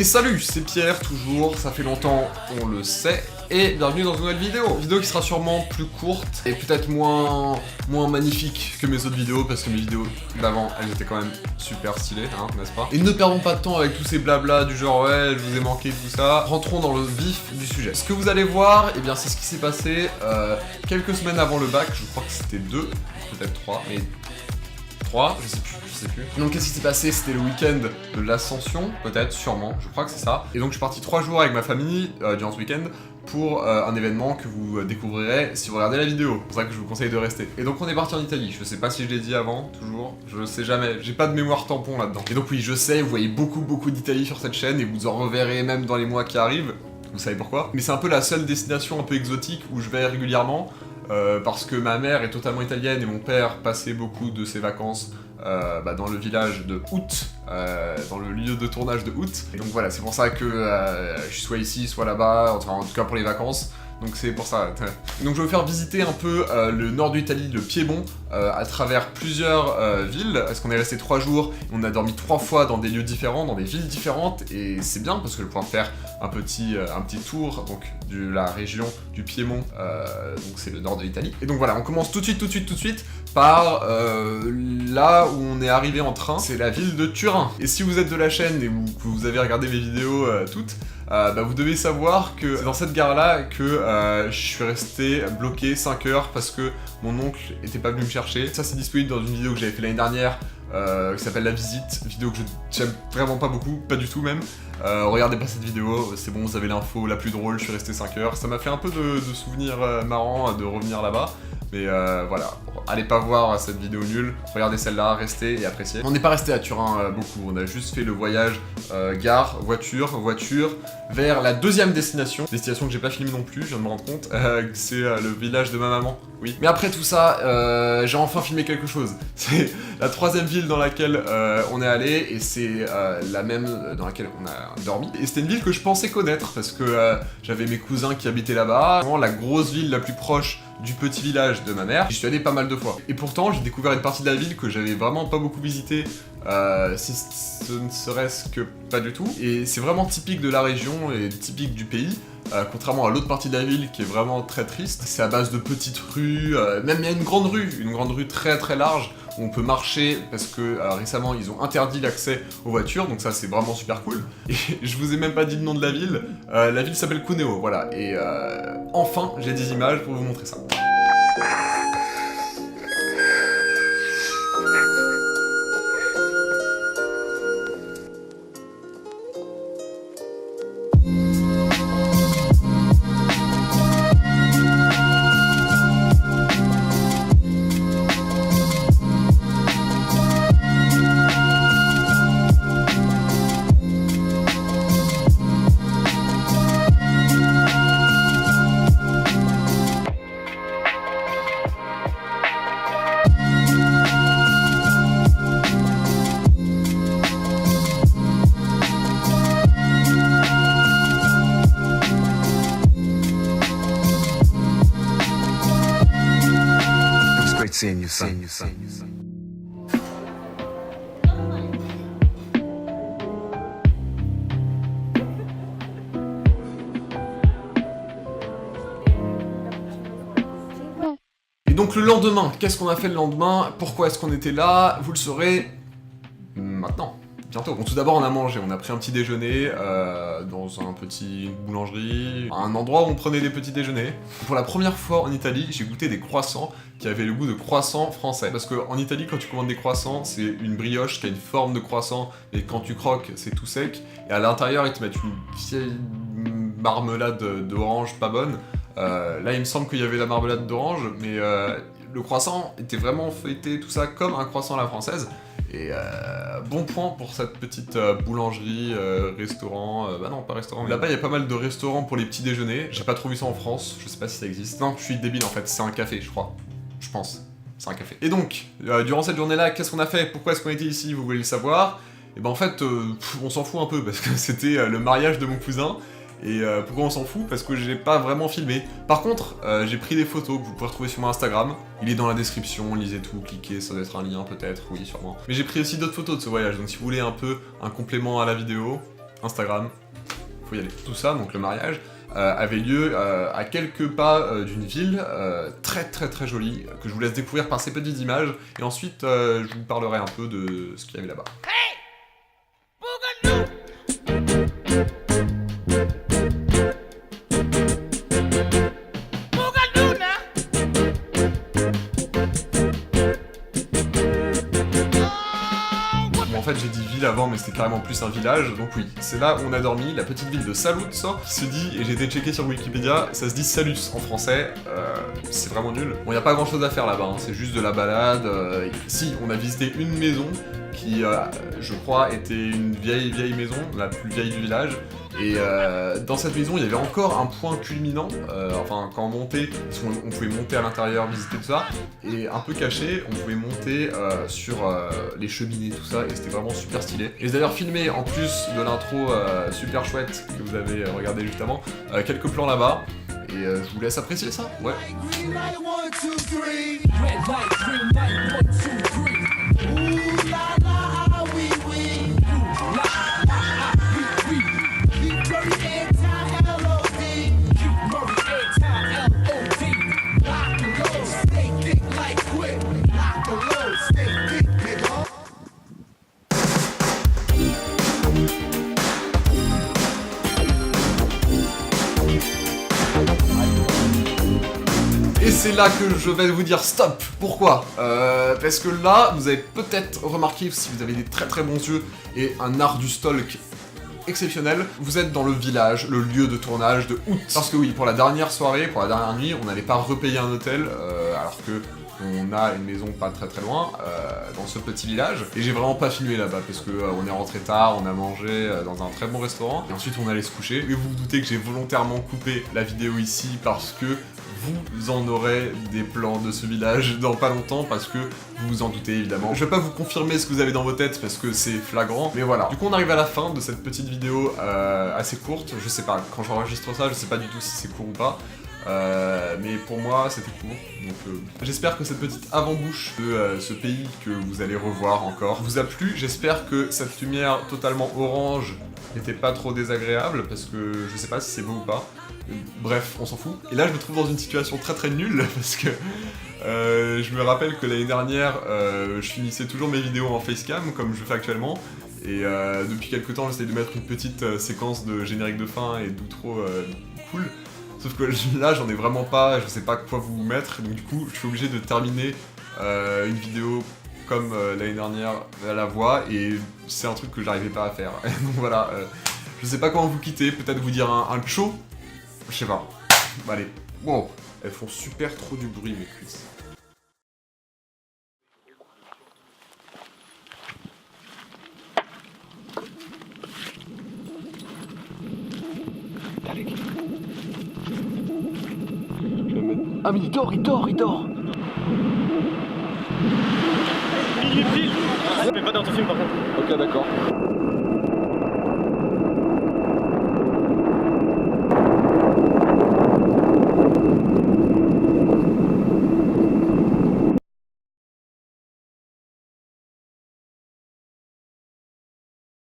Et salut, c'est Pierre, toujours, ça fait longtemps, on le sait, et bienvenue dans une nouvelle vidéo. Vidéo qui sera sûrement plus courte, et peut-être moins magnifique que mes autres vidéos, parce que mes vidéos d'avant, elles étaient quand même super stylées, hein, n'est-ce pas? Et ne perdons pas de temps avec tous ces blabla du genre, ouais, je vous ai manqué, tout ça. Rentrons dans le vif du sujet. Ce que vous allez voir, eh bien, c'est ce qui s'est passé quelques semaines avant le bac, je crois que c'était 2, peut-être 3, mais... 3, je sais plus. Donc qu'est-ce qui s'est passé? C'était le week-end de l'Ascension, peut-être, sûrement, je crois que c'est ça. Et donc je suis parti 3 jours avec ma famille durant ce week-end pour un événement que vous découvrirez si vous regardez la vidéo. C'est pour ça que je vous conseille de rester. Et donc on est parti en Italie, je sais pas si je l'ai dit avant, toujours, je sais jamais, j'ai pas de mémoire tampon là-dedans. Et donc oui, je sais, vous voyez beaucoup d'Italie sur cette chaîne et vous en reverrez même dans les mois qui arrivent, vous savez pourquoi. Mais c'est un peu la seule destination un peu exotique où je vais régulièrement. Parce que ma mère est totalement italienne et mon père passait beaucoup de ses vacances dans le village de Août, dans le lieu de tournage de Août. Et donc voilà, c'est pour ça que je suis soit ici, soit là-bas, enfin en tout cas pour les vacances. Donc c'est pour ça. Donc je vais vous faire visiter un peu le nord de l'Italie, le Piémont, à travers plusieurs villes, parce qu'on est resté 3 jours, on a dormi 3 fois dans des lieux différents, dans des villes différentes, et c'est bien parce que je vais pouvoir faire un petit tour donc, de la région du Piémont, donc c'est le nord de l'Italie. Et donc voilà, on commence tout de suite par là où on est arrivé en train, c'est la ville de Turin. Et si vous êtes de la chaîne et que vous avez regardé mes vidéos toutes, vous devez savoir que c'est dans cette gare-là que je suis resté bloqué 5 heures parce que mon oncle était pas venu me chercher. Ça c'est disponible dans une vidéo que j'avais fait l'année dernière qui s'appelle La Visite, vidéo que j'aime vraiment pas beaucoup, pas du tout même. Regardez pas cette vidéo, c'est bon, vous avez l'info la plus drôle, je suis resté 5 heures. Ça m'a fait un peu de souvenirs marrants de revenir là-bas. Mais voilà, allez pas voir cette vidéo nulle, regardez celle-là, restez et appréciez. On n'est pas resté à Turin beaucoup, on a juste fait le voyage gare, voiture, vers la deuxième destination que j'ai pas filmé non plus, je viens de me rendre compte, c'est le village de ma maman, oui. Mais après tout ça, j'ai enfin filmé quelque chose. C'est la 3e ville dans laquelle on est allé, et c'est la même dans laquelle on a dormi. Et c'était une ville que je pensais connaître, parce que j'avais mes cousins qui habitaient là-bas, vraiment la grosse ville la plus proche du petit village de ma mère. J'y suis allé pas mal de fois. Et pourtant, j'ai découvert une partie de la ville que j'avais vraiment pas beaucoup visité, si ce ne serait-ce que pas du tout. Et c'est vraiment typique de la région et typique du pays. Contrairement à l'autre partie de la ville qui est vraiment très triste, c'est à base de petites rues, même il y a une grande rue très large où on peut marcher parce que récemment ils ont interdit l'accès aux voitures, donc ça c'est vraiment super cool. Et je vous ai même pas dit le nom de la ville s'appelle Cuneo, voilà, et enfin j'ai des images pour vous montrer ça. Seeing you, son. Et donc le lendemain, qu'est-ce qu'on a fait le lendemain? Pourquoi est-ce qu'on était là? Vous le saurez maintenant. Bientôt. Bon, tout d'abord, on a mangé. On a pris un petit déjeuner dans une petite boulangerie, un endroit où on prenait des petits déjeuners. Pour la première fois en Italie, j'ai goûté des croissants qui avaient le goût de croissants français. Parce qu'en Italie, quand tu commandes des croissants, c'est une brioche qui a une forme de croissant, et quand tu croques, c'est tout sec. Et à l'intérieur, ils te mettent une vieille marmelade d'orange pas bonne. Là, il me semble qu'il y avait la marmelade d'orange, mais le croissant était vraiment feuilleté, tout ça, comme un croissant à la française. Et bon point pour cette petite boulangerie, restaurant, bah non pas restaurant, mais là-bas il y a pas mal de restaurants pour les petits déjeuners, j'ai pas trop vu ça en France, je sais pas si ça existe. Non, je suis débile en fait, c'est un café je crois, je pense, c'est un café. Et donc, durant cette journée-là, qu'est-ce qu'on a fait? Pourquoi est-ce qu'on était ici? Vous voulez le savoir? Et ben en fait, on s'en fout un peu, parce que c'était le mariage de mon cousin. Et pourquoi on s'en fout? Parce que j'ai pas vraiment filmé. Par contre, j'ai pris des photos que vous pouvez retrouver sur mon Instagram. Il est dans la description, lisez tout, cliquez, ça doit être un lien peut-être, oui sûrement. Mais j'ai pris aussi d'autres photos de ce voyage, donc si vous voulez un peu un complément à la vidéo, Instagram, faut y aller. Tout ça, donc le mariage, avait lieu à quelques pas d'une ville très jolie, que je vous laisse découvrir par ces petites images, et ensuite je vous parlerai un peu de ce qu'il y avait là-bas. En fait j'ai dit ville avant mais c'était carrément plus un village, donc oui, c'est là où on a dormi, la petite ville de Saluzzo, qui se dit, et j'ai été checké sur Wikipédia, ça se dit Salus en français, c'est vraiment nul. Bon, y a pas grand chose à faire là-bas, hein, c'est juste de la balade, si, on a visité une maison qui, je crois, était une vieille maison, la plus vieille du village, et dans cette maison, il y avait encore un point culminant, enfin quand on montait, parce qu'on pouvait monter à l'intérieur, visiter tout ça, et un peu caché, on pouvait monter sur les cheminées, tout ça, et c'était vraiment super stylé. Et j'ai d'ailleurs filmé, en plus de l'intro super chouette que vous avez regardé juste avant, quelques plans là-bas, et je vous laisse apprécier ça, ouais. Et c'est là que je vais vous dire stop. Pourquoi parce que là, vous avez peut-être remarqué, si vous avez des très bons yeux et un art du stalk exceptionnel, vous êtes dans le village, le lieu de tournage de août. Parce que oui, pour la dernière soirée, pour la dernière nuit, on n'allait pas repayer un hôtel, alors que on a une maison pas très loin, dans ce petit village. Et j'ai vraiment pas filmé là-bas, parce que on est rentré tard, on a mangé dans un très bon restaurant, et ensuite on allait se coucher. Et vous vous doutez que j'ai volontairement coupé la vidéo ici, parce que vous en aurez des plans de ce village dans pas longtemps, parce que vous vous en doutez évidemment. Je vais pas vous confirmer ce que vous avez dans vos têtes, parce que c'est flagrant, mais voilà. Du coup on arrive à la fin de cette petite vidéo assez courte, je sais pas, quand j'enregistre ça, je sais pas du tout si c'est court ou pas. Mais pour moi c'était court, donc j'espère que cette petite avant-bouche de ce pays que vous allez revoir encore vous a plu. J'espère que cette lumière totalement orange n'était pas trop désagréable, parce que je sais pas si c'est beau ou pas. Bref, on s'en fout. Et là je me trouve dans une situation très nulle, parce que je me rappelle que l'année dernière je finissais toujours mes vidéos en facecam comme je fais actuellement. Et depuis quelques temps j'essaie de mettre une petite séquence de générique de fin et d'outro cool. Sauf que là j'en ai vraiment pas, je sais pas quoi vous mettre, donc du coup je suis obligé de terminer une vidéo comme l'année dernière à la voix, et c'est un truc que j'arrivais pas à faire. Donc voilà, je sais pas comment vous quitter, peut-être vous dire un tcho, je sais pas. Bah, allez, wow, elles font super trop du bruit mes cuisses. Ah mais il dort. Il est pile. Mais pas dans ton film par contre. Ok d'accord.